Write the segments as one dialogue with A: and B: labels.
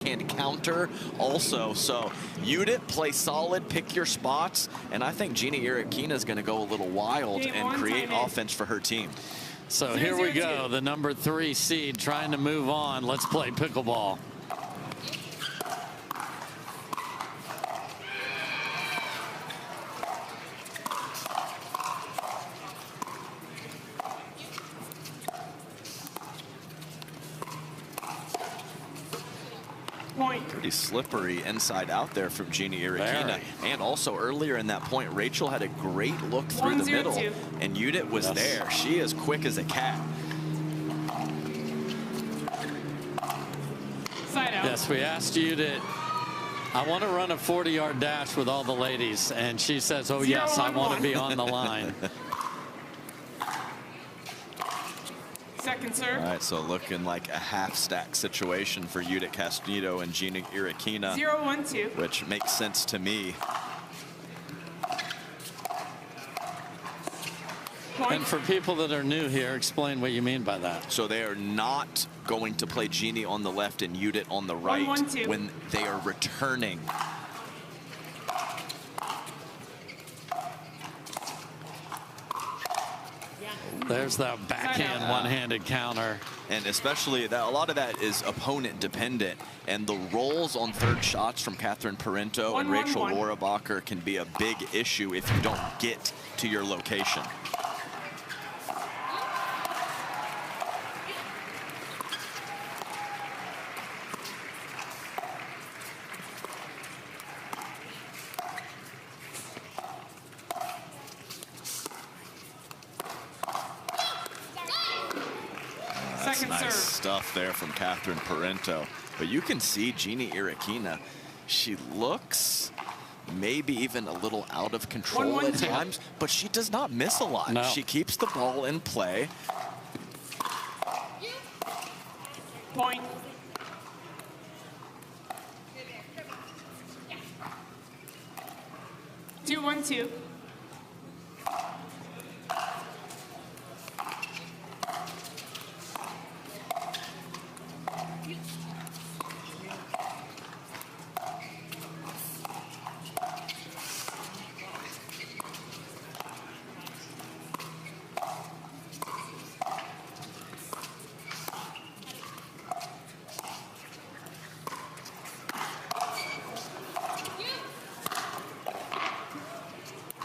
A: backhand counter also. So Judith, play solid, pick your spots, and I think Gina Erokhina is going to go a little wild and create offense for her team.
B: So here we go, the number 3 seed trying to move on. Let's play pickleball.
A: Pretty slippery inside out there from Gina Erokhina. And also earlier in that point, Rachel had a great look through the middle, and Judith was there. She is quick as a cat.
B: Yes, we asked Judith, I want to run a 40-yard dash with all the ladies, and she says, oh yes, I want to be on the line.
C: Second serve.
A: All right, so looking like a half-stack situation for Judith Castillo and Gina Erokhina.
C: 0-1-2.
A: Which makes sense to me.
B: And for people that are new here, explain what you mean by that.
A: So they are not going to play Genie on the left and Judith on the right when they are returning.
B: There's that backhand one-handed counter.
A: And especially that a lot of that is opponent dependent, and the rolls on third shots from Parenteau and Rachel Rohrabacher can be a big issue if you don't get to your location. Nice stuff there from Parenteau. But you can see Gina Erokhina, she looks maybe even a little out of control at times, but she does not miss a lot.
B: No.
A: She keeps the ball in play.
C: Point. Two, 1-2.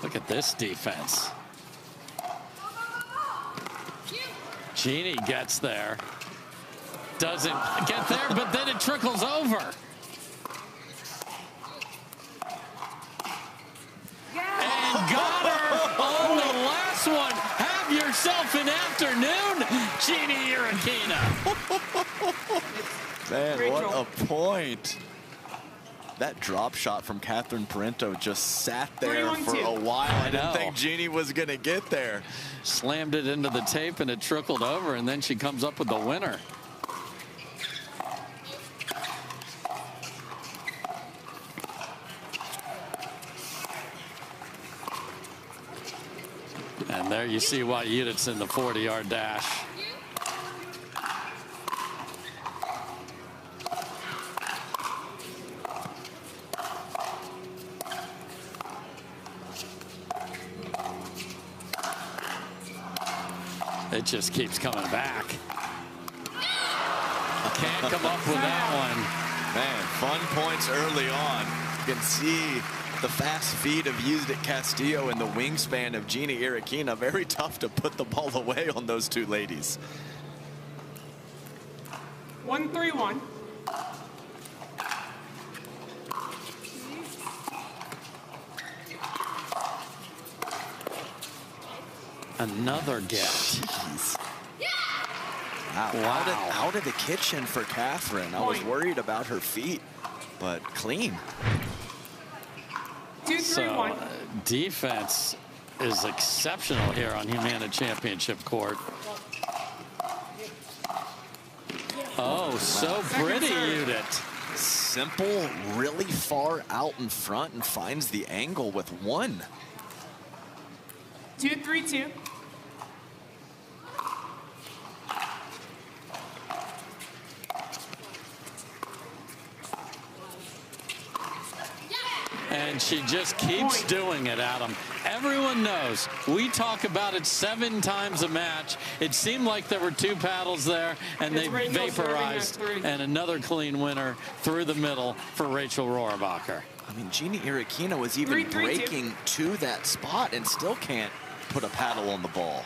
B: Look at this defense. Genie gets there. Doesn't get there, but then it trickles over. And got her on the last one. Have yourself an afternoon, Genie Erokhina.
A: Man, what a point. That drop shot from Parenteau just sat there for a while. I didn't think Genie was going to get there.
B: Slammed it into the tape and it trickled over, and then she comes up with the winner. And there you see why Judith's in the 40-yard dash. It just keeps coming back. Can't come up with that one.
A: Man, fun points early on. You can see the fast feet of Judith Castillo and the wingspan of Gina Erokhina. Very tough to put the ball away on those two ladies.
C: 1-3-1.
B: Another get.
A: Jeez. Wow. Out of the kitchen for Catherine. I was worried about her feet, but clean.
C: 2-3-1.
B: So, defense is exceptional here on Humana Championship Court. Oh, so pretty, Judith.
A: Simple, really far out in front, and finds the angle with one.
C: 2-3-2.
B: And she just keeps doing it, Adam. Everyone knows. We talk about it 7 times a match. It seemed like there were 2 paddles there, and they vaporized. And another clean winner through the middle for Rachel Rohrabacher.
A: I mean, Jeannie Erokhina was even breaking to that spot and still can't put a paddle on the ball.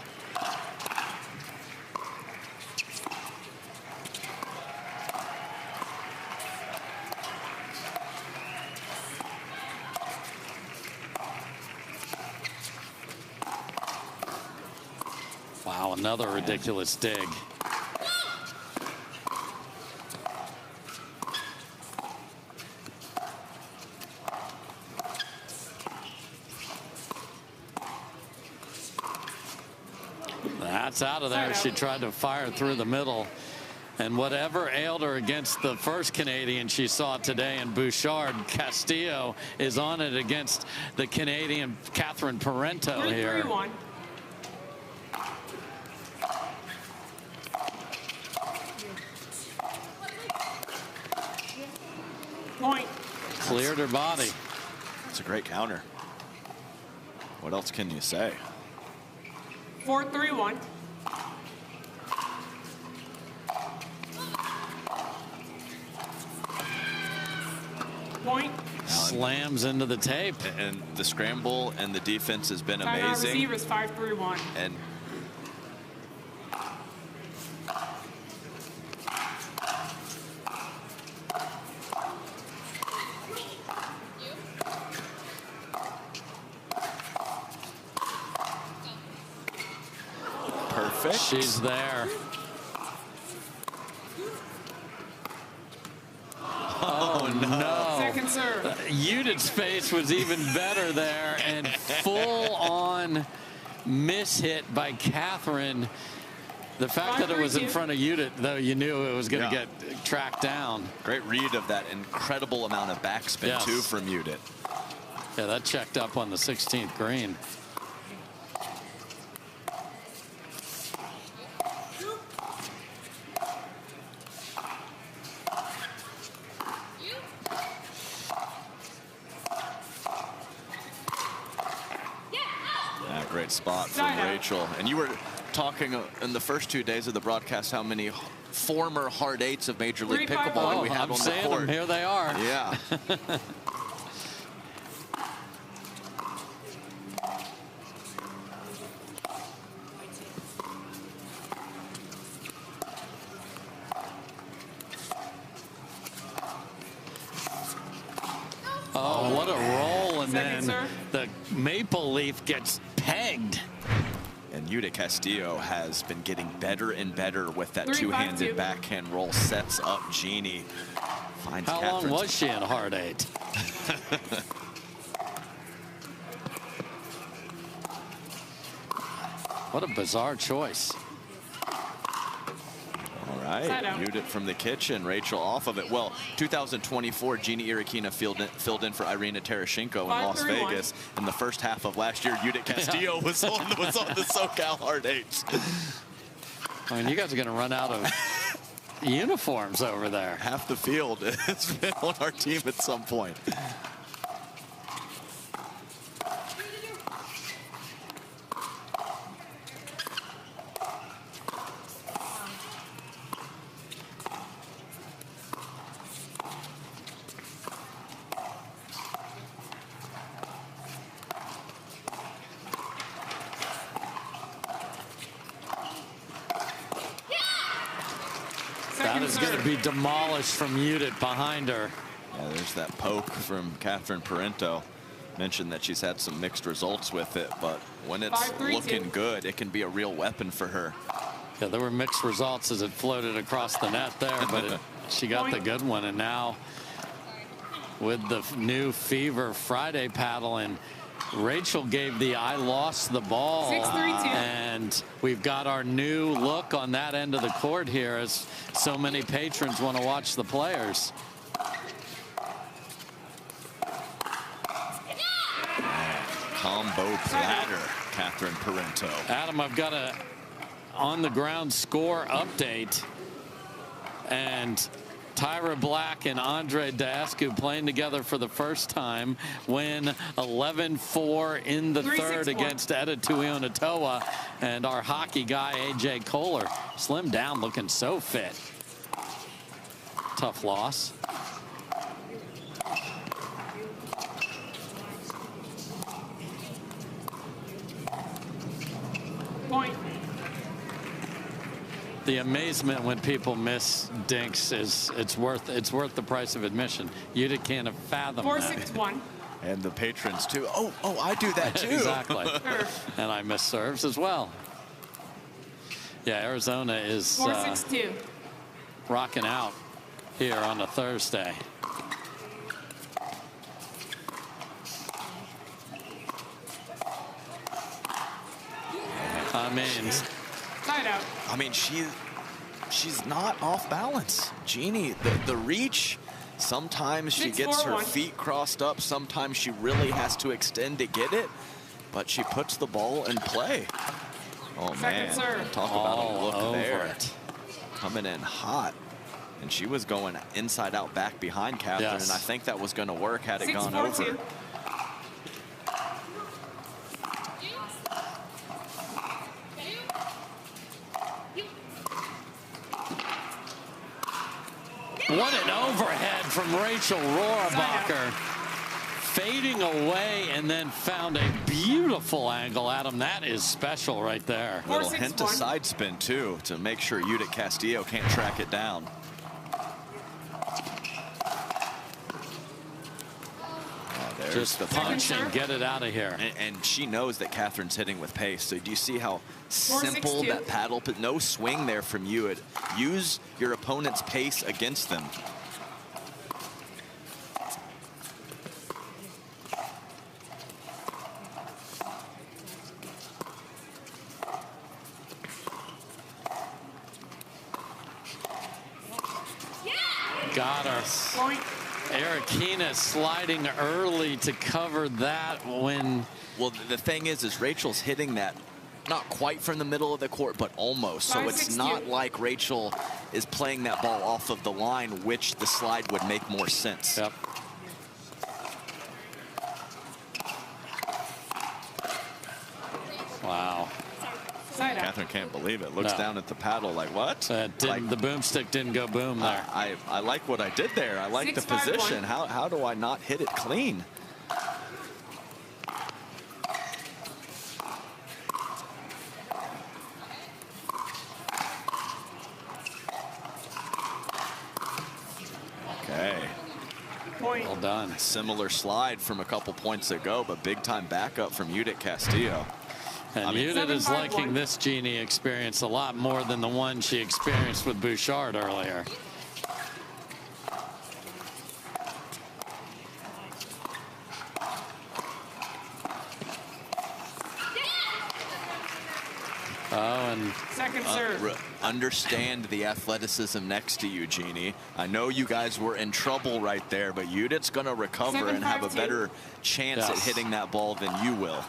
B: Wow, another ridiculous dig. That's out of there. She tried to fire through the middle. And whatever ailed her against the first Canadian she saw today in Bouchard, Castillo is on it against the Canadian Catherine Parenteau here.
C: 3-1. Point.
B: Cleared her body.
A: It's a great counter. What else can you say?
C: 4-3-1. Point.
B: Slams into the tape.
A: And the scramble and the defense has been
C: Timeout
A: amazing.
C: receivers 5-3-1.
A: And perfect.
B: She's there. Oh, no.
C: Second serve.
B: Udit's face was even better there, and full-on miss-hit by Catherine. The fact that it was in front of Udit, though, you knew it was going to get tracked down.
A: Great read of that incredible amount of backspin, too, from Udit.
B: Yeah, that checked up on the 16th green.
A: Great spot from Rachel. And you were talking in the first 2 days of the broadcast how many former hard eights of Major League Pickleball we had on the court.
B: Them. Here they are.
A: Yeah.
B: Oh, what a roll. And then the maple leaf gets pegged.
A: And Udit Castillo has been getting better and better with that two-handed backhand roll. Sets up Jeannie. Finds
B: How long was she in hard eight? What a bizarre choice.
A: All right, Udit from the kitchen, Rachel off of it. Well, 2024, Jeannie Erokhina filled in for Irina Tereshchenko in Las Vegas. In the first half of last year, Udit Castillo was on the SoCal Hard Eights.
B: I mean, you guys are going to run out of uniforms over there.
A: Half the field has been on our team at some point.
B: That is going to be demolished from Udit behind her.
A: Yeah, there's that poke from Catherine Parenteau. Mentioned that she's had some mixed results with it, but when it's looking good, it can be a real weapon for her.
B: Yeah, there were mixed results as it floated across the net there, but she got the good one. And now with the new Fever Friday paddle, and Rachel gave the I lost the ball.
C: 6-3-2.
B: And we've got our new look on that end of the court here, as so many patrons want to watch the players.
A: Combo platter, Catherine Parenteau.
B: Adam, I've got a on the ground score update, and Tyra Black and Andre Dascu playing together for the first time, win 11-4 in the third against Etta Tuionatoa. And our hockey guy, A.J. Kohler, slimmed down, looking so fit. Tough loss.
C: Point.
B: The amazement when people miss dinks is it's worth the price of admission. You can't fathom
C: 4-6-1.
A: And the patrons too. Oh, I do that too.
B: Exactly. And I miss serves as well. Yeah, Arizona is
C: 4-6-2.
B: rocking out here on a Thursday. I mean,
C: Side out.
A: I mean, she's not off balance. Jeannie, the reach, sometimes she gets her
C: 6-4-1.
A: feet crossed up. Sometimes she really has to extend to get it. But she puts the ball in play. Oh, man.
C: serve.
A: Talk about a look
B: over
A: there.
B: it.
A: Coming in hot. And she was going inside out back behind Catherine.
B: Yes.
A: And I think that was going to work had it gone over.
C: 6-4-2.
B: What an overhead from Rachel Rohrabacher. Fading away and then found a beautiful angle, Adam. That is special right there.
A: Little
C: 4-6-1.
A: hint of side spin, too, to make sure Judith Castillo can't track it down.
B: Just punch and get it out of here.
A: And she knows that Catherine's hitting with pace. So do you see how simple
C: 4-6-2.
A: that paddle, but no swing there from you. Use your opponent's pace against them.
B: Got her.
C: Point.
B: Erokhina sliding early to cover that when.
A: Well, the thing is Rachel's hitting that not quite from the middle of the court, but almost. So it's
C: 5-6-2.
A: not like Rachel is playing that ball off of the line, which the slide would make more sense.
B: Yep. Wow.
C: Side out.
A: Catherine can't believe it. Looks
B: No.
A: down at the paddle like, what?
B: The boomstick didn't go boom there.
A: I like what I did there. I like the
C: 6-5-1.
A: position. How do I not hit it clean? Okay.
C: Point.
B: Well done.
A: Similar slide from a couple points ago, but big time backup from Judith Castillo.
B: And Judith is liking this Jeannie experience a lot more than the one she experienced with Bouchard earlier. Oh, and
C: Second serve.
A: Understand the athleticism next to you, Jeannie. I know you guys were in trouble right there, but Judith's going to recover and have a
C: 7-5-2.
A: better chance at
B: Yes.
A: hitting that ball than you will.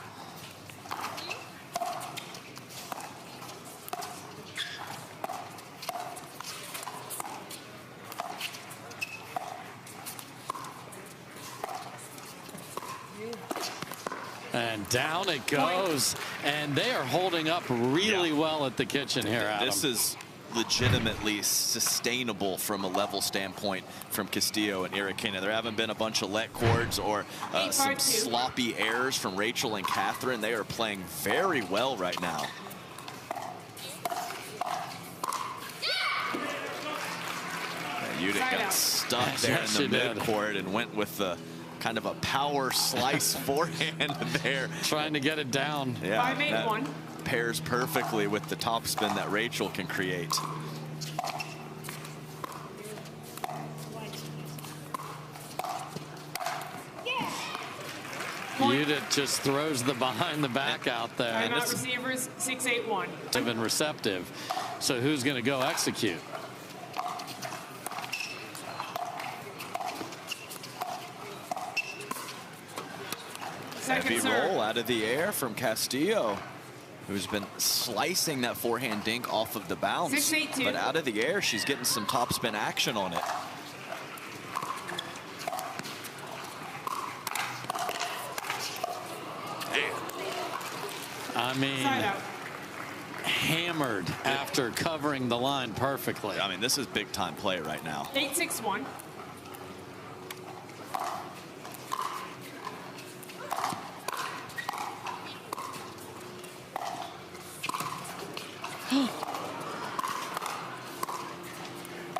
B: And down it goes. And they are holding up really well at the kitchen here, Adam.
A: This is legitimately sustainable from a level standpoint from Castillo and Erokhina. There haven't been a bunch of let cords or some
C: 8-5-2.
A: sloppy errors from Rachel and Catherine. They are playing very well right now. And Judith
C: Side
A: got
C: out.
A: stuck there
B: Yes,
A: in
B: she
A: the
B: did.
A: midcourt and went with the kind of a power slice forehand there.
B: Trying to get it down.
A: Yeah,
C: 5-8-1.
A: that pairs perfectly with the topspin that Rachel can create.
B: Judith just throws the behind the back out there. And
C: Timeout
B: it's
C: receivers 6-8-1.
B: been receptive. So who's going to go execute?
C: Second
A: Heavy
C: serve.
A: roll out of the air from Castillo, who's been slicing that forehand dink off of the bounce.
C: 6-8-2.
A: But out of the air, she's getting some topspin action on it.
B: I mean,
C: Side out.
B: hammered after covering the line perfectly.
A: I mean, this is big time play right now.
C: 8-6-1.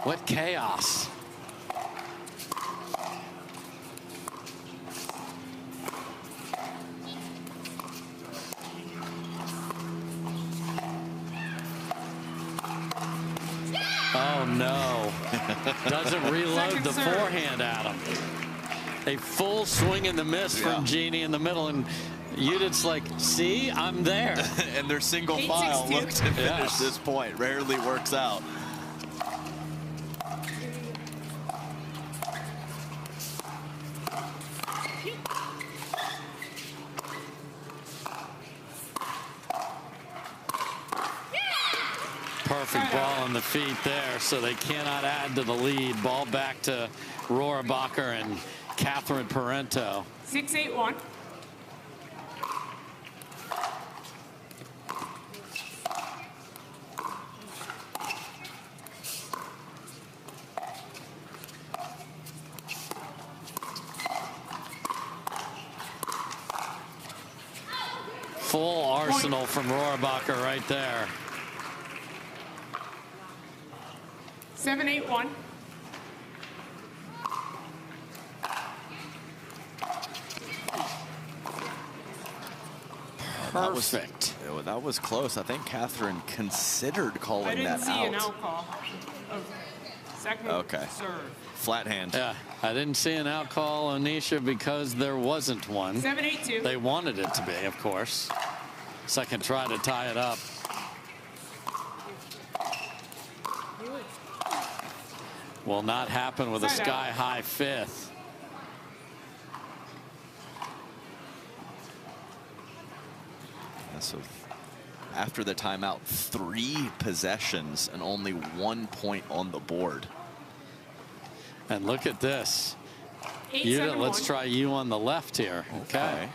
B: What chaos. Oh, no. Doesn't reload the forehand at him. A full swing and the miss from Jeannie in the middle. And Judith's like, see, I'm there.
A: And their single file look to finish this point. Rarely works out.
B: Perfect ball on the feet there, so they cannot add to the lead. Ball back to Rohrabacher and Catherine Parenteau.
C: 6-8-1.
B: Full arsenal from Rohrabacher right there.
C: 7-8-1.
B: Perfect.
A: That was close. I think Catherine considered calling that out.
C: I didn't see an out call. Second serve.
A: Flat hand.
B: Yeah, I didn't see an out call, Anisha, because there wasn't one.
C: 7-8-2.
B: They wanted it to be, of course. Second try to tie it up. Will not happen with a sky-high fifth.
A: So after the timeout, 3 possessions and only 1 point on the board.
B: And look at this. Judith, let's try you on the left here. Okay.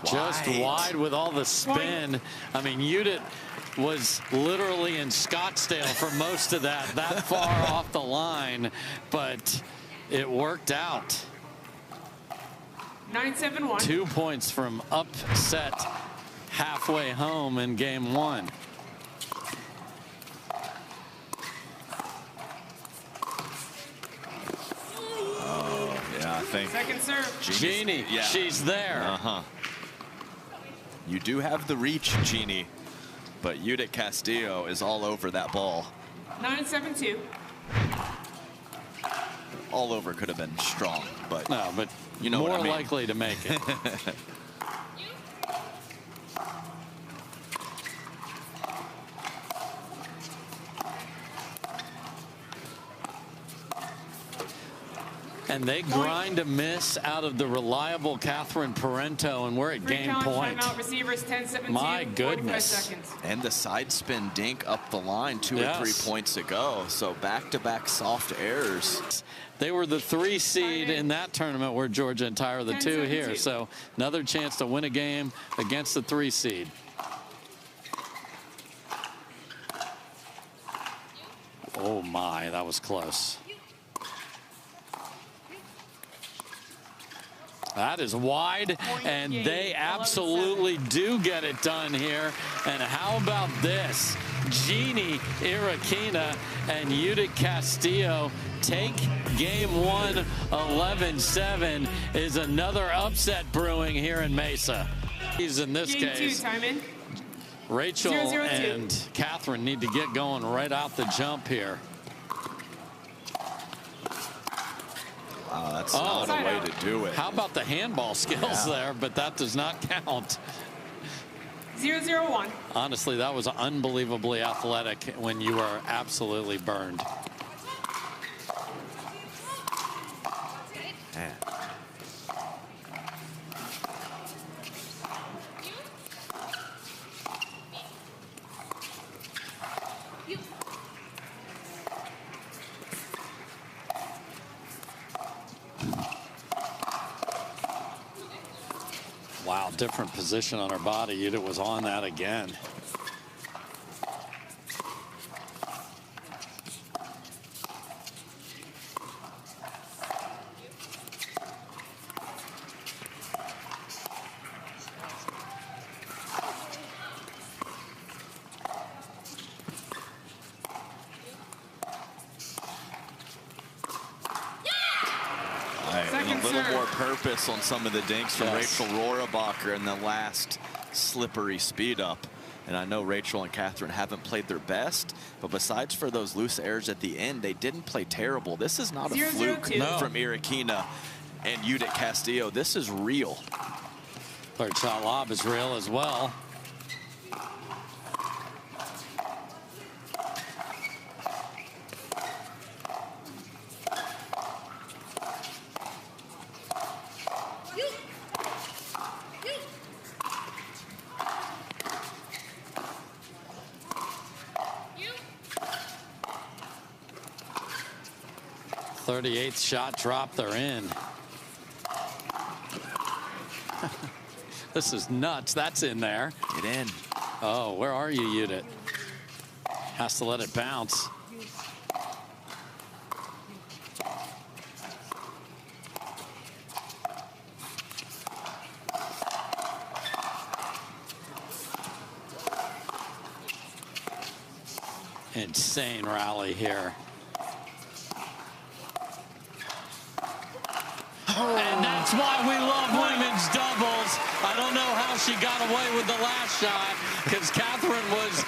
B: Just wide with all the spin. I mean, Judith was literally in Scottsdale for most of that far off the line, but it worked out.
C: 9-7-1.
B: 2 points from upset halfway home in game 1.
A: Oh, yeah, I think.
C: Second serve.
B: Jeannie, she's there.
A: You do have the reach, Jeannie, but Judith Castillo is all over that ball.
C: 9-7-2.
A: All over could have been strong, but
B: no, but
A: you know
B: more
A: what I mean.
B: likely to make it. And they grind a miss out of the reliable Catherine Parenteau, and we're at game point.
C: Receivers 10-17.
B: My goodness.
C: Seconds.
A: And the side spin dink up the line 2 or 3 points ago. So back-to-back soft errors.
B: They were the 3 seed in that tournament where Georgia and Tyra are the 2 here. So another chance to win a game against the 3 seed. Oh my, that was close. That is wide, and they absolutely do get it done here. And how about this? Jeannie Erokhina and Judith Castillo take game 1 11-7. Is another upset brewing here in Mesa. He's in this case. Rachel
C: 0-0-2.
B: and Catherine need to get going right out the jump here.
A: That's not a way to do it.
B: How about the handball skills there? But that does not count.
C: 0-0-1.
B: Honestly, that was unbelievably athletic when you were absolutely burned.
A: Man.
B: Wow, different position on her body. Yuta was on that again.
A: A little more purpose on some of the dinks from
B: Yes.
A: Rachel Rohrabacher in the last slippery speed up. And I know Rachel and Catherine haven't played their best, but besides for those loose errors at the end, they didn't play terrible. This is not a
C: 0-0-2.
A: fluke from Erokhina and Yuta Castillo. This is real.
B: Third shot lob is real as well. Thirty-eighth shot drop, they're in. This is nuts. That's in there.
A: Get in.
B: Oh, where are you, Yuta? Has to let it bounce. Insane rally here. And that's why we love women's doubles. I don't know how she got away with the last shot because Catherine was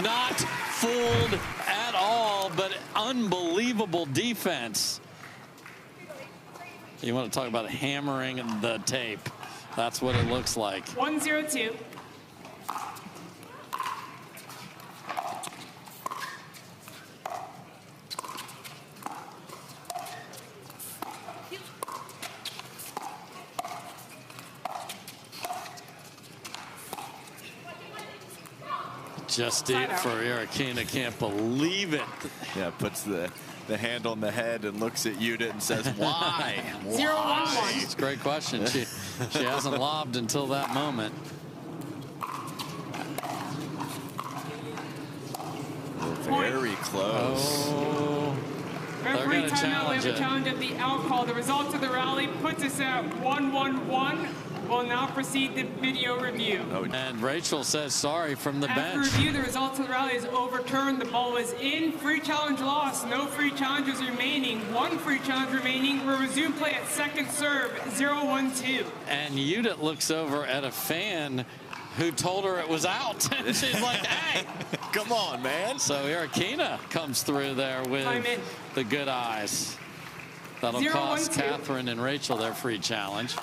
B: not fooled at all, but unbelievable defense. You want to talk about hammering the tape. That's what it looks like.
C: 1-0-2.
B: Just deep for Erokhina. Can't believe it.
A: Yeah, puts the hand on the head and looks at Yuta and says, why?
C: 0-1-1.
B: It's a great question. She hasn't lobbed until that moment.
A: Very close.
B: Oh,
C: Referee
B: gonna
C: timeout. We
B: challenge
C: have a
B: it.
C: challenge at the out call. The results of the rally puts us at 1-1-1. We'll now proceed to video review.
B: and Rachel says sorry from the
C: After
B: bench.
C: review, the results of the rally is overturned. The ball is in. Free challenge lost. No free challenges remaining. One free challenge remaining. We'll resume play at second serve. 0-1-2.
B: And Yuta looks over at a fan who told her it was out. And she's like, hey.
A: Come on, man.
B: So Erokhina comes through there with
C: Time in.
B: the good eyes. That'll
C: 0-1-2.
B: cost Catherine and Rachel their free challenge.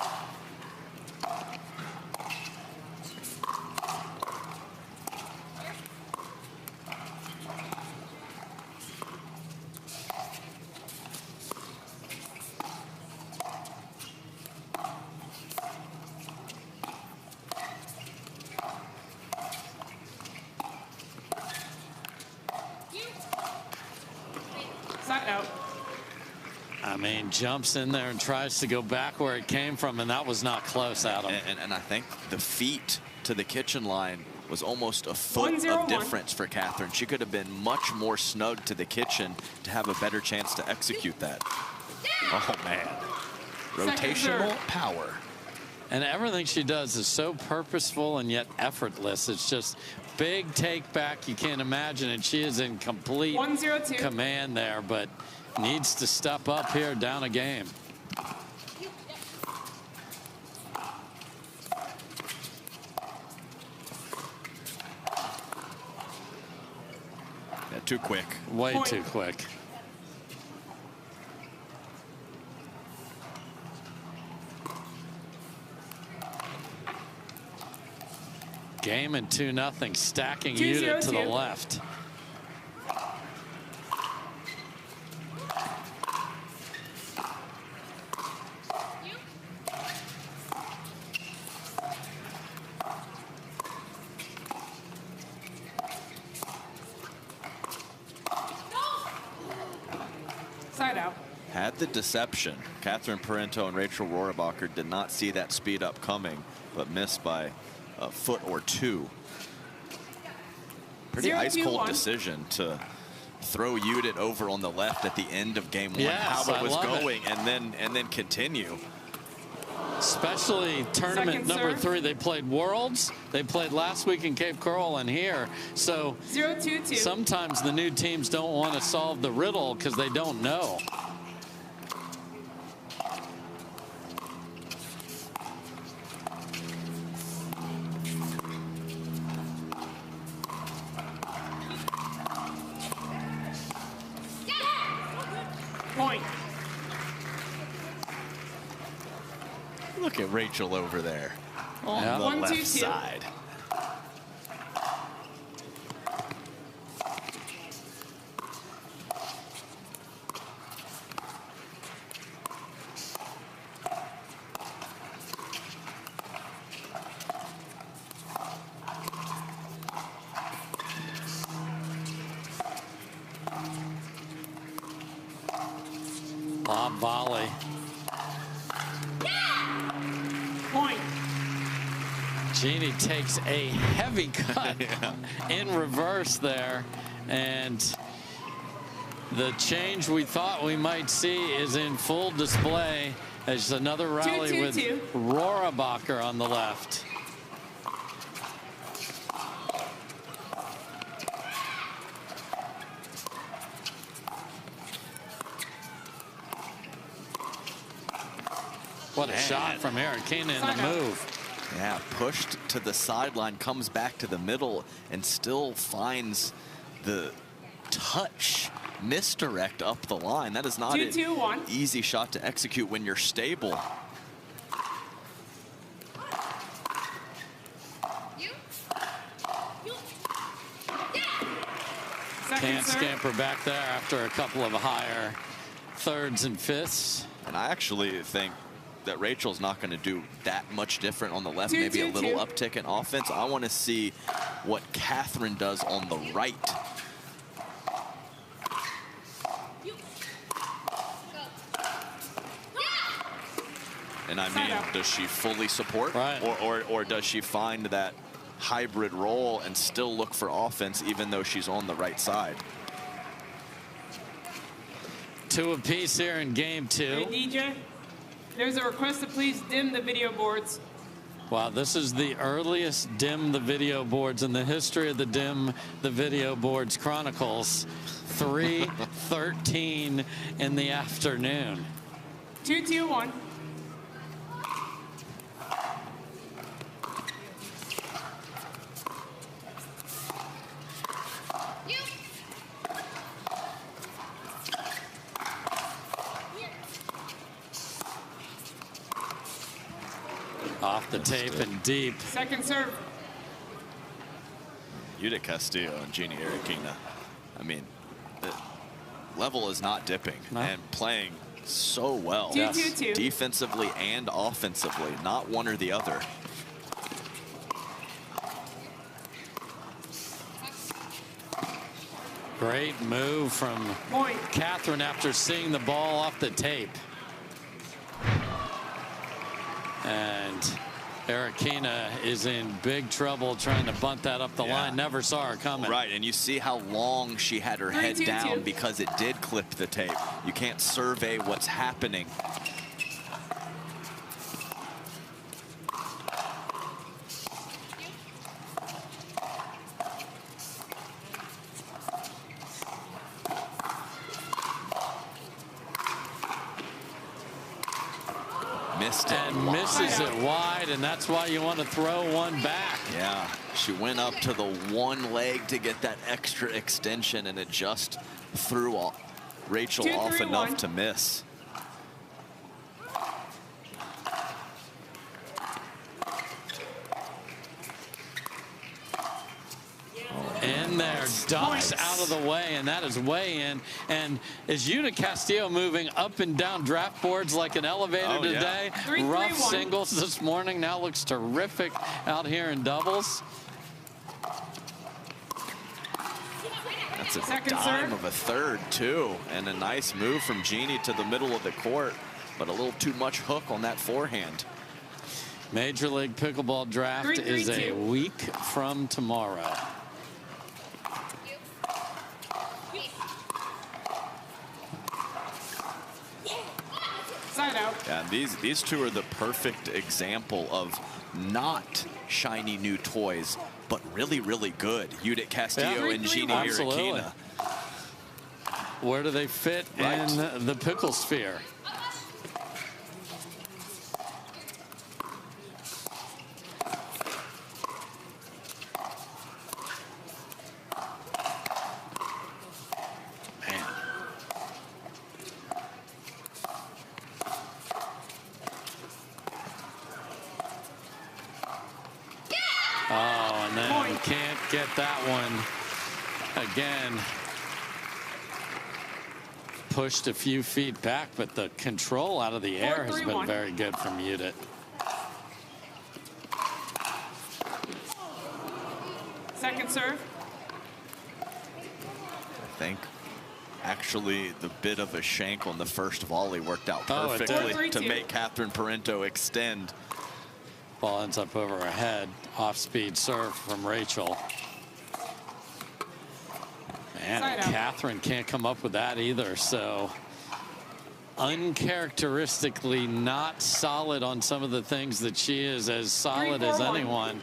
C: Side out.
B: I mean, jumps in there and tries to go back where it came from, and that was not close, Adam.
A: And I think the feet to the kitchen line was almost a foot
C: 1-0-1.
A: of difference for Catherine. She could have been much more snug to the kitchen to have a better chance to execute that. Oh, man. Rotational power.
B: And everything she does is so purposeful and yet effortless. It's just big take back. You can't imagine it. She is in complete
C: 1-0-2.
B: command there, but needs to step up here, down a game.
A: Yeah, too quick.
B: Way
C: Point.
B: too quick. Game and 2-0, stacking
C: 2-0-2.
B: Udit to the left.
C: Side out.
A: Had the deception. Catherine Parenteau and Rachel Rohrabacher did not see that speed up coming, but missed by a foot or two. Pretty ice-cold decision to throw Udit over on the left at the end of game one.
B: Yes,
A: how it was
B: love
A: going, and then continue.
B: Especially tournament number 3. They played Worlds. They played last week in Cape Coral and here. So
C: 0-2-2.
B: sometimes the new teams don't want to solve the riddle because they don't know.
C: Point.
A: Look at Rachel over there on the
C: 1-2-2.
A: left side.
B: Lob volley.
C: Point.
B: Jeannie takes a heavy cut in reverse there, and the change we thought we might see is in full display as another rally with Rohrabacher on the left. What a shot from Erokhina in the move.
A: Yeah, pushed to the sideline, comes back to the middle, and still finds the touch misdirect up the line. That is not an easy shot to execute when you're stable.
B: Can't scamper back there after a couple of higher thirds and fifths.
A: And I actually think that Rachel's not going to do that much different on the left, maybe a little uptick in offense. I want to see what Catherine does on the right. And I mean, does she fully support?
B: Right.
A: Or does she find that hybrid role and still look for offense even though she's on the right side?
B: 2 apiece here in game 2.
C: Hey, DJ, there's a request to please dim the video boards.
B: Wow, this is the earliest dim the video boards in the history of the dim the video boards chronicles. 3:13 in the afternoon.
C: 2-2-1.
B: Off the tape and deep.
C: Second serve.
A: Udit Castillo and Jeannie Erokhina. I mean, the level is not dipping and playing so well. Defensively and offensively, not one or the other.
B: Great move from Catherine after seeing the ball off the tape. And Erokhina is in big trouble trying to bunt that up the line. Never saw her coming.
A: Right, and you see how long she had her head down because it did clip the tape. You can't survey what's happening. Missed it.
B: And misses it wide, and that's why you want to throw one back.
A: Yeah, she went up to the one leg to get that extra extension, and it just threw Rachel off enough to miss.
B: there, ducks out of the way, and that is way in. And is Yuta Castillo moving up and down draft boards like an elevator today?
C: Yeah.
B: Rough singles this morning, now looks terrific out here in doubles.
A: That's a dime of a third, too. And a nice move from Jeannie to the middle of the court, but a little too much hook on that forehand.
B: Major League Pickleball draft is a week from tomorrow.
C: Side out.
A: Yeah, these two are the perfect example of not shiny new toys, but really, really good. Yuta Castillo and Jeannie Erokhina.
B: Where do they fit in the pickle sphere? Can't get that one again. Pushed a few feet back, but the control out of the air has been very good from Yuta.
C: Second serve.
A: I think actually the bit of a shank on the first volley worked out perfectly to make Catherine Parenteau extend.
B: Ball ends up over her head. Off-speed serve from Rachel. Man, Catherine can't come up with that either. So uncharacteristically not solid on some of the things that she is as solid as anyone.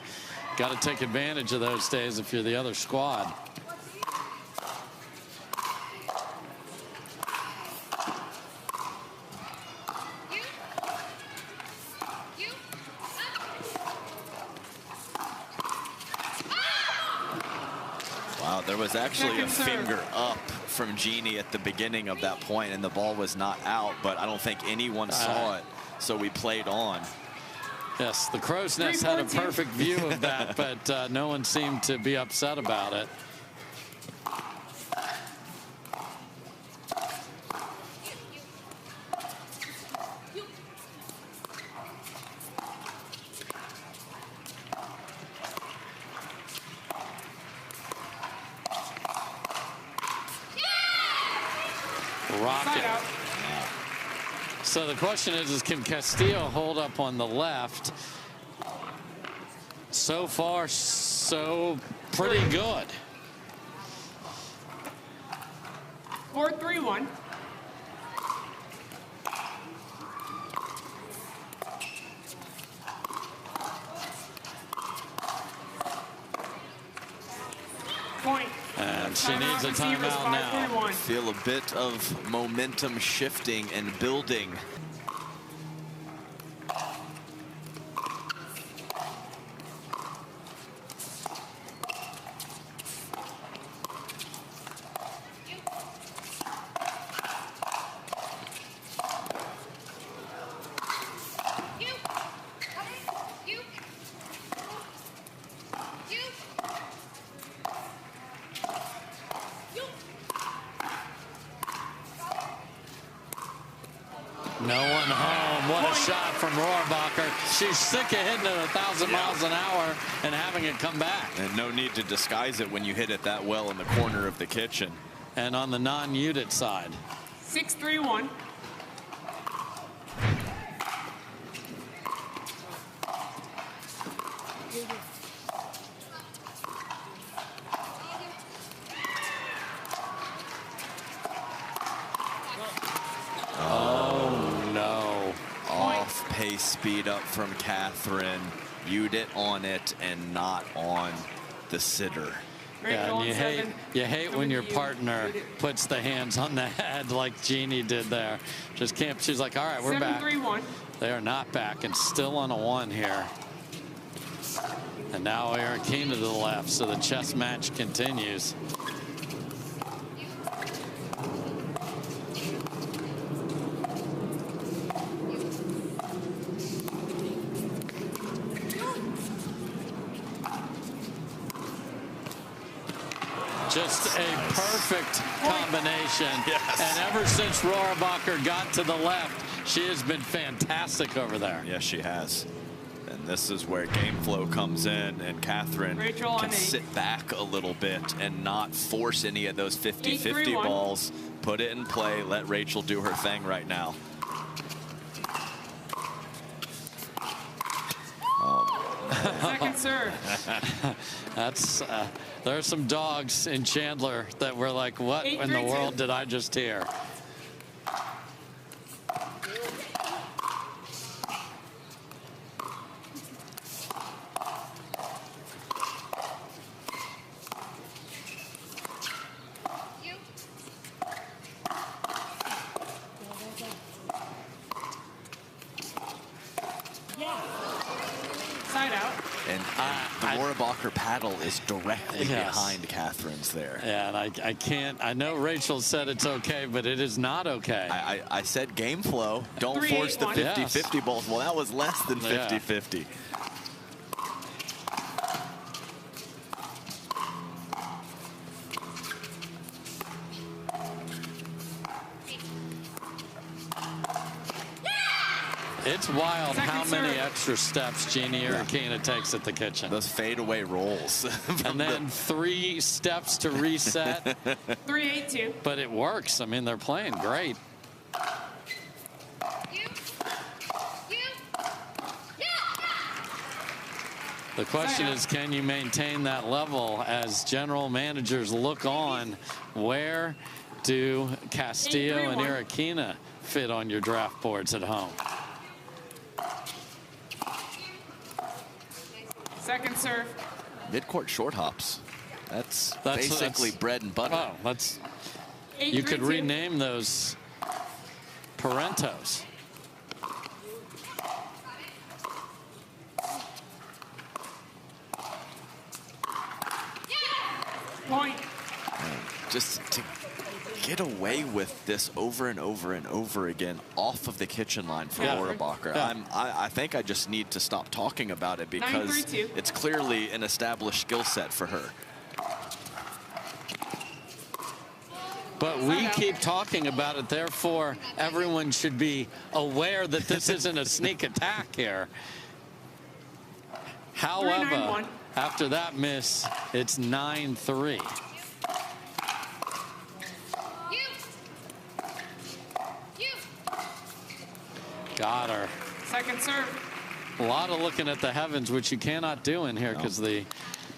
B: Got to take advantage of those days if you're the other squad.
A: Wow, there was actually a finger up from Jeannie at the beginning of that point, and the ball was not out, but I don't think anyone saw it, so we played on.
B: Yes, the Crow's Nest had a perfect view of that, but no one seemed to be upset about it. Rocket. So the question is can Castillo hold up on the left? So far, so pretty good.
C: 4-3-1. Point.
B: And she needs a timeout now.
A: I feel a bit of momentum shifting and building.
B: No one home. What a shot from Rohrabacher. She's sick of hitting it 1,000 miles an hour and having it come back.
A: And no need to disguise it when you hit it that well in the corner of the kitchen.
B: And on the non-Udit side.
C: 6-3-1.
A: Pace speed up from Catherine. Udit on it and not on the sitter.
B: Yeah, and you hate when your partner puts the hands on the head like Jeannie did there. Just can't. She's like, all right, we're back.
C: 7-3-1.
B: They are not back and still on a 1 here. And now Erokhina to the left, so the chess match continues. Just a perfect combination.
A: Yes.
B: And ever since Rohrabacher got to the left, she has been fantastic over there.
A: Yes, she has. And this is where game flow comes in, and Catherine can sit back a little bit and not force any of those 50-50 balls. Put it in play. Let Rachel do her thing right now.
C: Second serve.
B: That's there are some dogs in Chandler that were like, what in the world did I just hear?
A: And the Rohrabacher paddle is directly behind Catherine's there.
B: Yeah, and I can't. I know Rachel said it's okay, but it is not okay.
A: I said game flow. Don't force the 50-50 balls. Well, that was less than 50-50. It's wild how many extra steps Jeannie Erokhina takes at the kitchen. Those fadeaway rolls.
B: And then 3 steps to reset.
C: 3-8-2.
B: But it works. I mean, they're playing great. The question is, can you maintain that level as general managers look on? Where do Castillo and Erokhina fit on your draft boards at home?
C: Second serve.
A: Midcourt short hops. That's basically bread and butter.
B: Oh, that's. You could rename those Parenteaus.
C: Point.
A: Just to get away with this over and over and over again off of the kitchen line for Rohrabacher. I think I just need to stop talking about it because it's clearly an established skill set for her.
B: But we keep talking about it, therefore everyone should be aware that this isn't a sneak attack here. However, after that miss, it's 9-3. Got her.
C: Second serve.
B: A lot of looking at the heavens, which you cannot do in here because the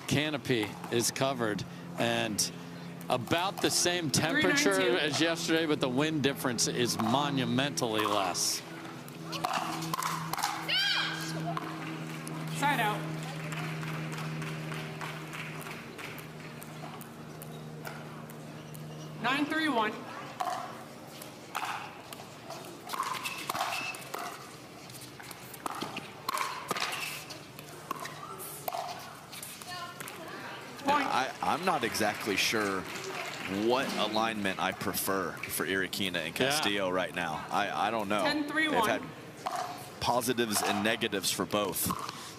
B: canopy is covered. And about the same temperature as yesterday, but the wind difference is monumentally less.
C: Side out. Nine, 3-1.
A: I'm not exactly sure what alignment I prefer for Erokhina and Castillo right now. I don't know.
C: 10-3-1.
A: They've had positives and negatives for both.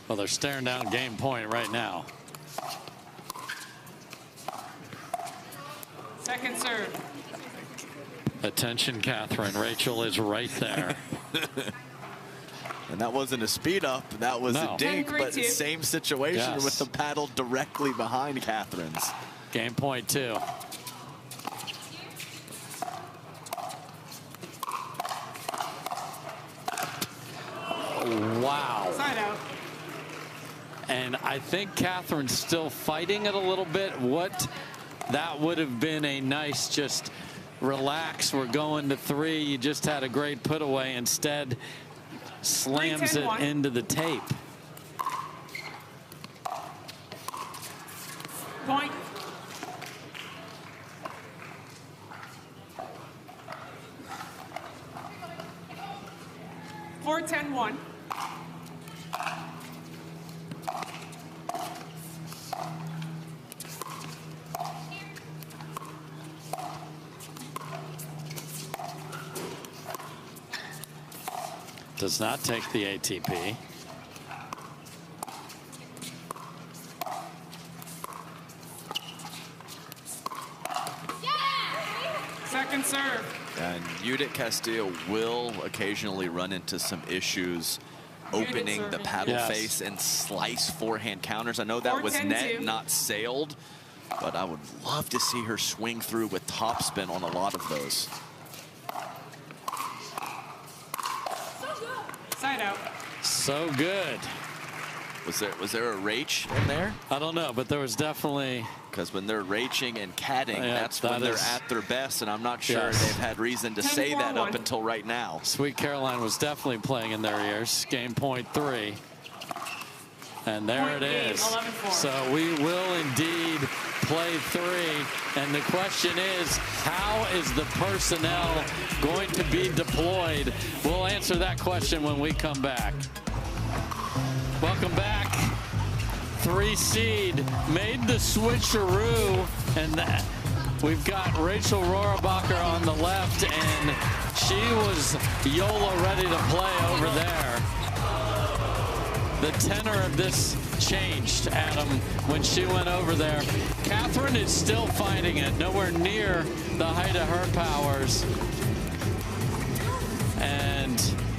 B: Well, they're staring down game point right now.
C: Second serve.
B: Attention, Catherine. Rachel is right there.
A: And that wasn't a speed up. That was a dink, but same situation with the paddle directly behind Catherine's.
B: Game point 2. Wow.
C: Side out.
B: And I think Catherine's still fighting it a little bit. That would have been a nice just relax. We're going to 3. You just had a great put away. Instead, slams it into the tape.
C: Point. Four, 10-1.
B: Does not take the ATP.
C: second serve.
A: And Judith Castillo will occasionally run into some issues opening the paddle face and slice forehand counters. I know that was net, not sailed, but I would love to see her swing through with topspin on a lot of those.
C: Side out.
B: So good.
A: Was there a rage in there?
B: I don't know, but there was definitely.
A: Because when they're raging and catting, that's when they're at their best, and I'm not sure they've had reason to say that up until right now.
B: Sweet Caroline was definitely playing in their ears. Game point 3. And there it is. So we will indeed play 3. And the question is, how is the personnel going to be deployed? We'll answer that question when we come back. Welcome back. 3 seed made the switcheroo, and we've got Rachel Rohrabacher on the left, and she was YOLO ready to play over there. The tenor of this changed, Adam, when she went over there. Catherine is still fighting it, nowhere near the height of her powers. And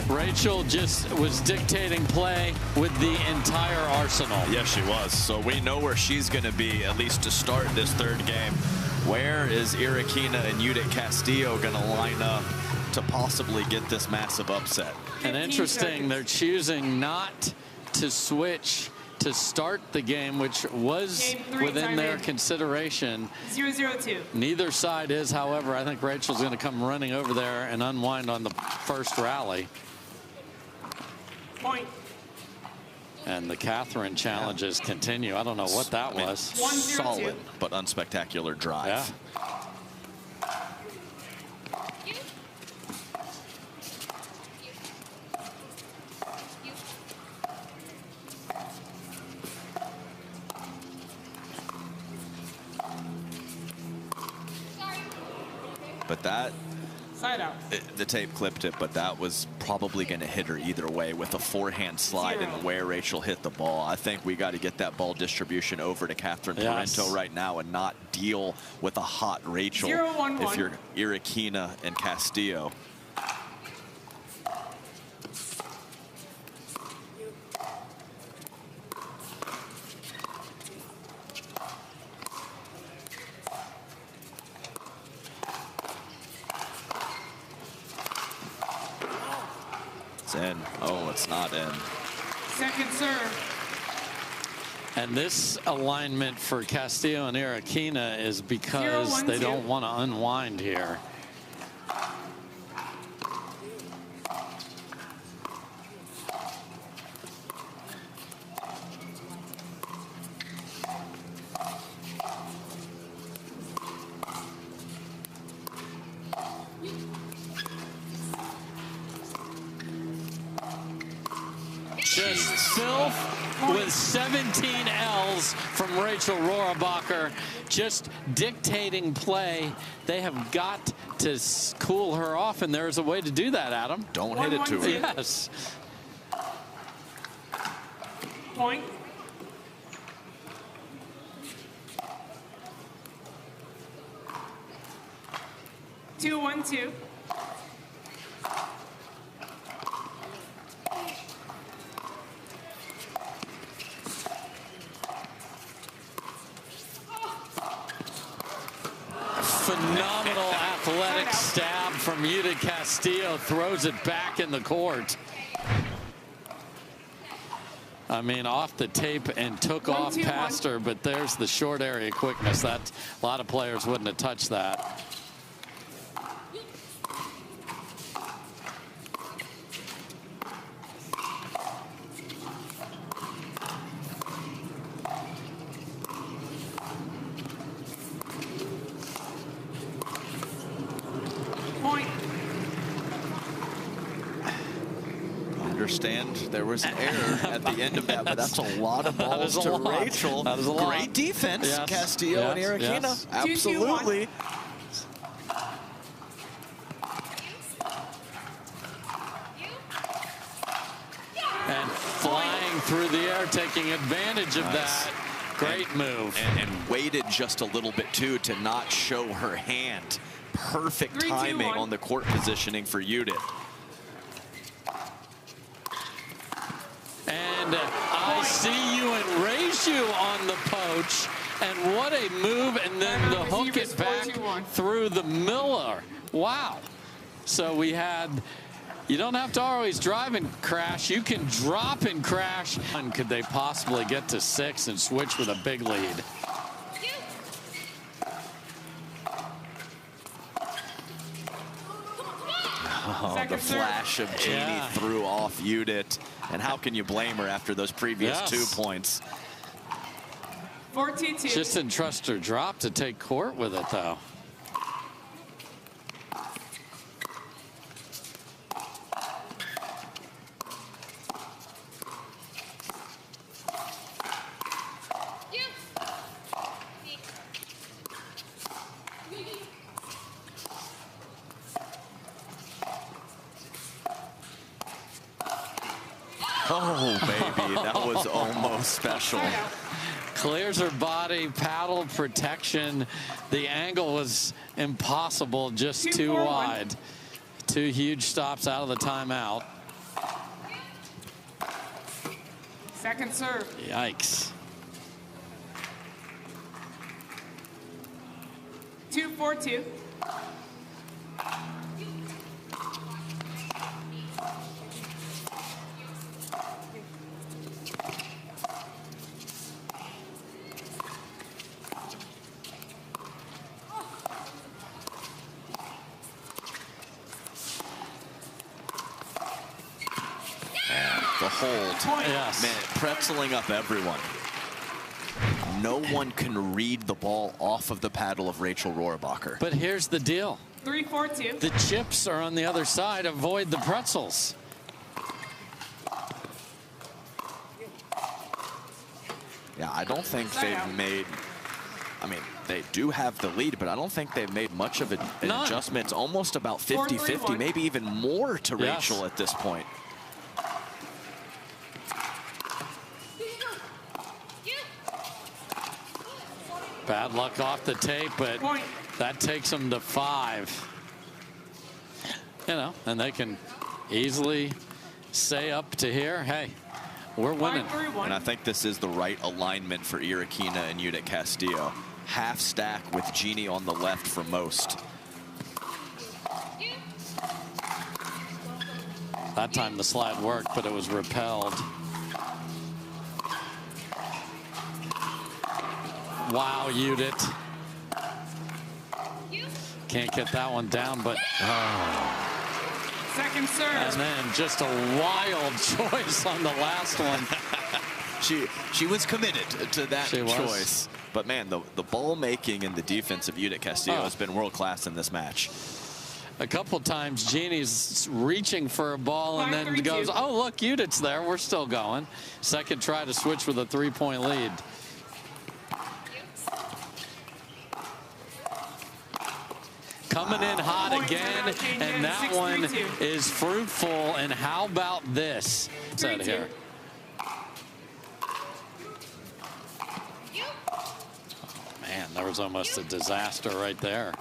B: Rachel just was dictating play with the entire arsenal.
A: Yes, she was. So we know where she's going to be, at least to start this third game. Where is Erokhina and Judith Castillo going to line up to possibly get this massive upset?
B: And interesting, they're choosing not to switch to start the game, which was within their consideration.
C: 0-0-2.
B: Neither side is, however. I think Rachel's going to come running over there and unwind on the first rally.
C: Point.
B: And the Catherine challenges continue. I don't know what that was.
A: Solid but unspectacular drive.
B: Yeah.
A: But that,
C: side out.
A: The tape clipped it, but that was probably going to hit her either way with a forehand slide and where Rachel hit the ball. I think we got to get that ball distribution over to Catherine Parenteau right now and not deal with a hot Rachel
C: 0-1-1.
A: if you're Erokhina and Castillo. It's in. Oh, it's not in.
C: Second serve.
B: And this alignment for Castillo and Erokhina is because they don't want to unwind here. Just filth with 17 L's from Rachel Rohrabacher, just dictating play. They have got to cool her off, and there's a way to do that, Adam.
A: Don't hit it to her.
B: Yes.
C: Point. Two, 1-2.
B: Phenomenal athletic stab from Judith Castillo, throws it back in the court. I mean, off the tape and took off past her, but there's the short area quickness. That a lot of players wouldn't have touched that.
A: Understand there was an error at the end of that, but that's a lot of balls to Rachel.
B: That is a lot.
A: Great defense, Castillo and Erokhina. Absolutely.
B: And flying through the air, taking advantage of that. Great move.
A: And waited just a little bit, too, to not show her hand. perfect
C: 3, 2,
A: timing
C: 1.
A: on the court positioning for Judith.
B: And I see you and raise you on the poach. And what a move, and then the hook it back through the Miller. Wow. So we had, you don't have to always drive and crash. You can drop and crash. And could they possibly get to 6 and switch with a big lead?
A: Oh, the flash of Jeannie threw off Judith. And how can you blame her after those previous 2 points?
C: 4-2-2.
B: Just didn't trust her drop to take court with it, though.
A: Oh, baby, that was almost special.
B: Clears her body, paddle protection. The angle was impossible, just too wide. 2 huge stops out of the timeout.
C: Second serve.
B: Yikes.
C: 2-4-2.
A: The hold,
B: Yes.
A: man, pretzeling up everyone. No one can read the ball off of the paddle of Rachel Rohrabacher.
B: But here's the deal.
C: 3-4-2.
B: The chips are on the other side. Avoid the pretzels.
A: Yeah, I don't think they've made, I mean, they do have the lead, but I don't think they've made much of an adjustment. It's almost about 50-50, maybe even more to Rachel at this point.
B: Bad luck off the tape, but that takes them to 5. You know, and they can easily say up to here, hey, we're winning.
A: And I think this is the right alignment for Erokhina and Judith Castillo. Half stack with Jeannie on the left for most.
B: That time the slide worked, but it was repelled. Wow, Judith. Can't get that one down, but
C: Second serve.
B: And then just a wild choice on the last one.
A: She was committed to that choice. But man, the ball making and the defense of Judith Castillo has been world class in this match.
B: A couple times Jeannie's reaching for a ball and then goes, oh look, Judith's there, we're still going. Second try to switch with a 3-point lead. Coming in hot again, and that one is fruitful. And how about this? What's out of here? Oh, man, there was almost a disaster right there.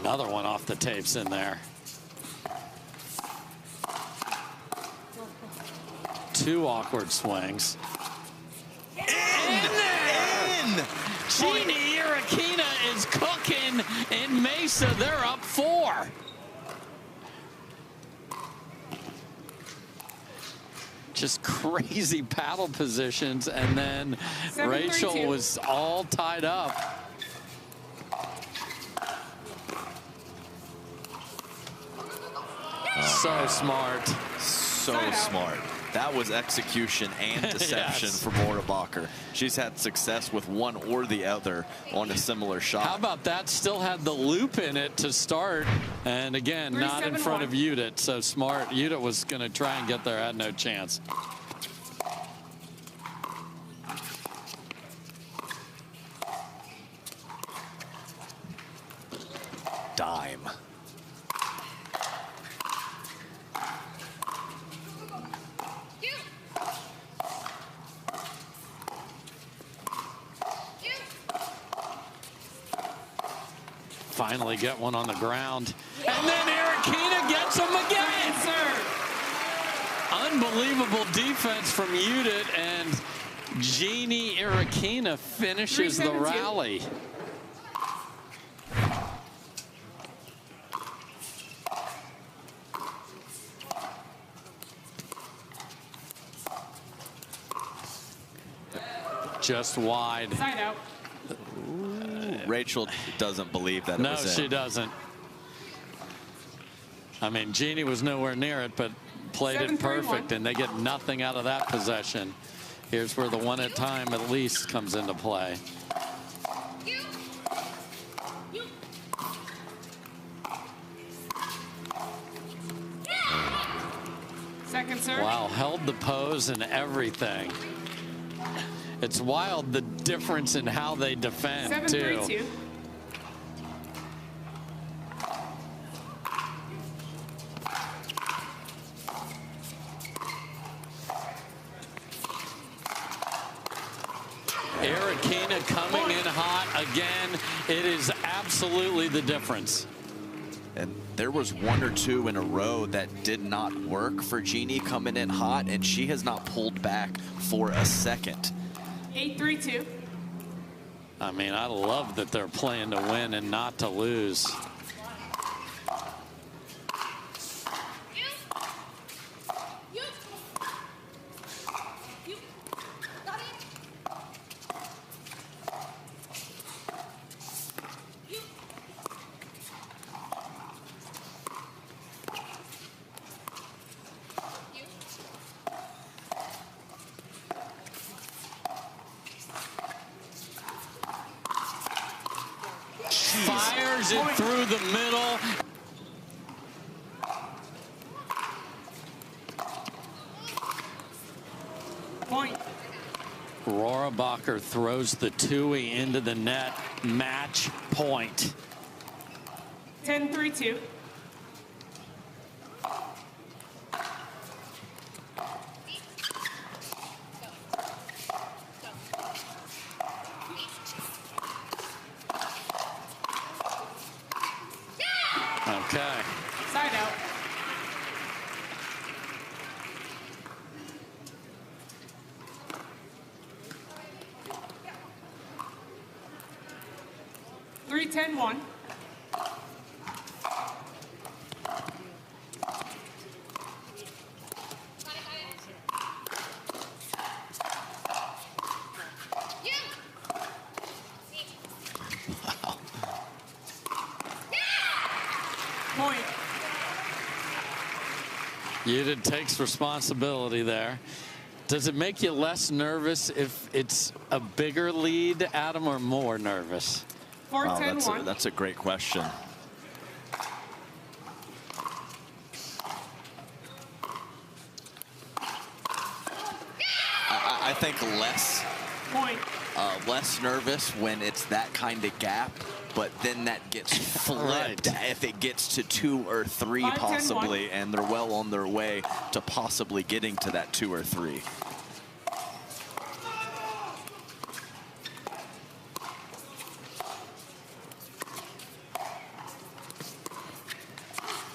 B: Another one off the tapes in there. 2 awkward swings. In there! Jeannie Erokhina is cooking in Mesa. They're up 4. Just crazy paddle positions, and then Rachel was all tied up. So smart.
A: So smart. That was execution and deception for Rohrabacher. She's had success with one or the other on a similar shot.
B: How about that? Still had the loop in it to start. And again, not in front of Judith. So smart. Judith was going to try and get there, had no chance. finally get one on the ground. And then Erokhina gets him again. Unbelievable defense from Udit, and Jeannie Erokhina finishes the rally. Just wide.
C: Side out.
A: Rachel doesn't believe that it was
B: No, she
A: in.
B: doesn't. I mean, Jeannie was nowhere near it, but played it perfect, and they get nothing out of that possession. Here's where the one at time at least comes into play.
C: Second serve.
B: Wow, held the pose and everything. It's wild the difference in how they defend, too.
C: 7-3-2.
B: Erokhina coming in hot again. It is absolutely the difference.
A: And there was one or two in a row that did not work for Jeannie coming in hot, and she has not pulled back for a second.
C: 8-3-2.
B: I mean, I love that they're playing to win and not to lose. Fires it through the middle.
C: Point.
B: Rohrabacher throws the Tui into the net. Match point.
C: 10-3-2.
B: Okay.
C: Side out. Three, 10-1. Point.
B: Udit takes responsibility there. Does it make you less nervous if it's a bigger lead, Adam, or more nervous?
C: 4-10-1.
A: That's a great question. I think
C: Point.
A: less nervous when it's that kind of gap, but then that gets flipped if it gets to 2 or 3
C: 5, 10,
A: possibly, and they're well on their way to possibly getting to that 2 or 3.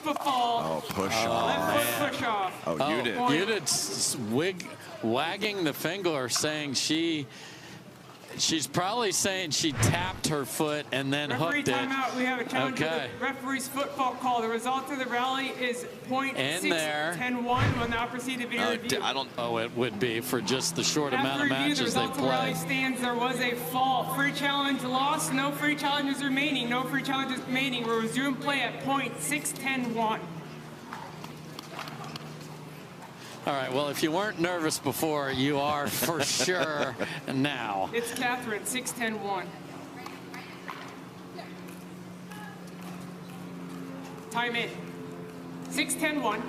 C: Football.
A: Oh, push off.
C: Left foot push off.
A: Oh, you did.
B: Udit's wagging the finger, saying she's probably saying she tapped her foot and then
C: Referee
B: hooked it.
C: timeout. We have a challenge to the referee's foot fault call. The result of the rally is point 6-10-1. Will now proceed to video review.
A: I don't.
B: Oh, it would be for just the short
C: After
B: amount of
C: review, the
B: matches they
C: result of the rally
B: play.
C: stands. There was a fault. Free challenge lost. No free challenges remaining. No free challenges remaining. We'll resume play at point 6-10-1.
B: All right, well, if you weren't nervous before, you are for sure now.
C: It's Catherine, 6-10-1. Time in. 6-10-1.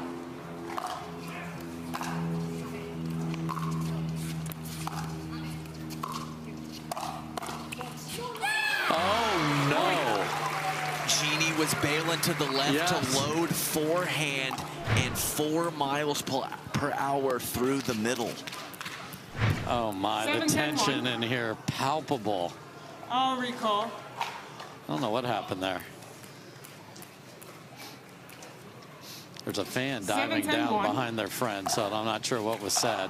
B: Oh, no.
A: Jeannie was bailing to the left to load forehand and 4 miles per hour through the middle.
B: Oh, my. The
C: 7-10-1.
B: tension in here, palpable.
C: I'll recall.
B: I don't know what happened there. There's a fan diving down behind their friend, so I'm not sure what was said.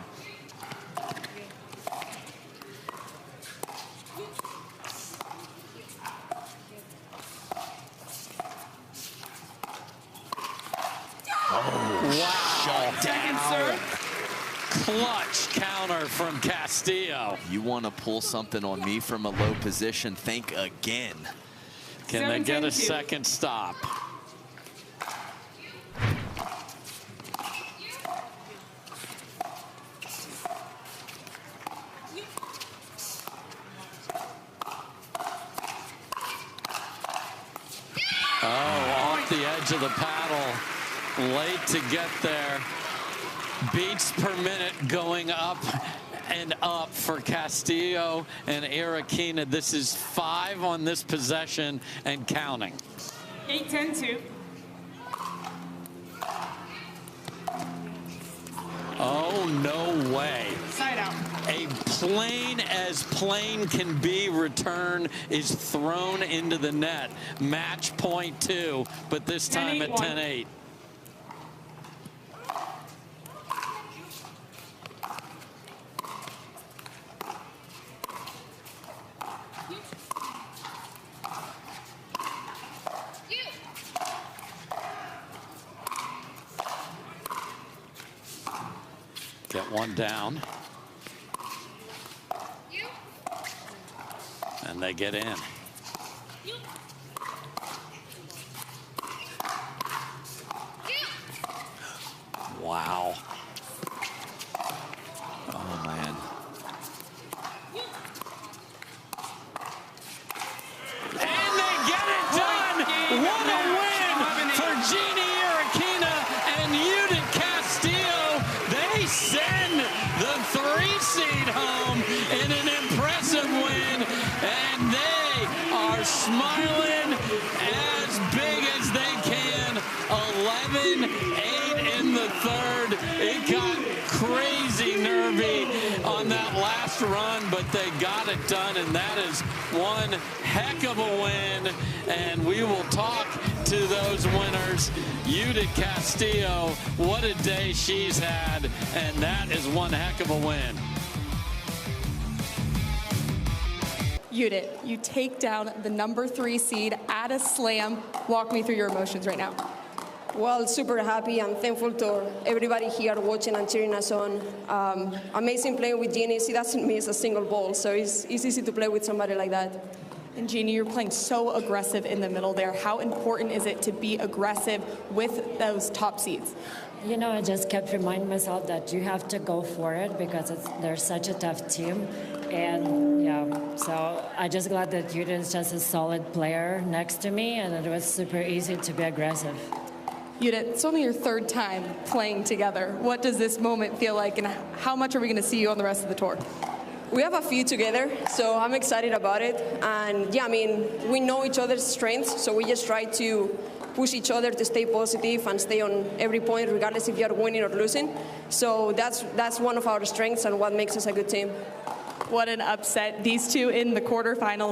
A: Wow.
C: Second serve.
B: Clutch counter from Castillo.
A: You want to pull something on me from a low position, think again.
B: Can they get a second stop? Oh, off the edge of the paddle. Late to get there. Beats per minute going up and up for Castillo and Erokhina. This is 5 on this possession and counting.
C: 8-10-2.
B: Oh, no way.
C: Side out.
B: A plain as plain can be return is thrown into the net. Match point 2, but this time at 10-8. Get one down. And they get in. Wow.
A: Oh, man.
B: And they get it done. What a win for Jeannie Erokhina and Judith Castillo. They send the 3-seed home in an impressive win, and they are smiling as big as they can. 11-8 in the third. It got crazy nervy on that last run, but they got it done, and that is one heck of a win. And we will talk to those winners. Judith Castillo, what a day she's had, and that is one heck of a win.
D: Judith, you take down the number 3 seed at a slam. Walk me through your emotions right now.
E: Well, super happy and thankful to everybody here watching and cheering us on. Amazing playing with Jeannie. She doesn't miss a single ball, so it's easy to play with somebody like that.
D: And Jeannie, you're playing so aggressive in the middle there. How important is it to be aggressive with those top seeds?
F: You know, I just kept reminding myself that you have to go for it because they're such a tough team. And yeah, so I just glad that Judith is just a solid player next to me, and it was super easy to be aggressive.
D: Judith, it's only your 3rd time playing together. What does this moment feel like, and how much are we going to see you on the rest of the tour?
E: We have a few together, so I'm excited about it. And yeah, I mean, we know each other's strengths, so we just try to push each other to stay positive and stay on every point, regardless if you're winning or losing. So that's one of our strengths and what makes us a good team.
D: What an upset. These two in the quarterfinals.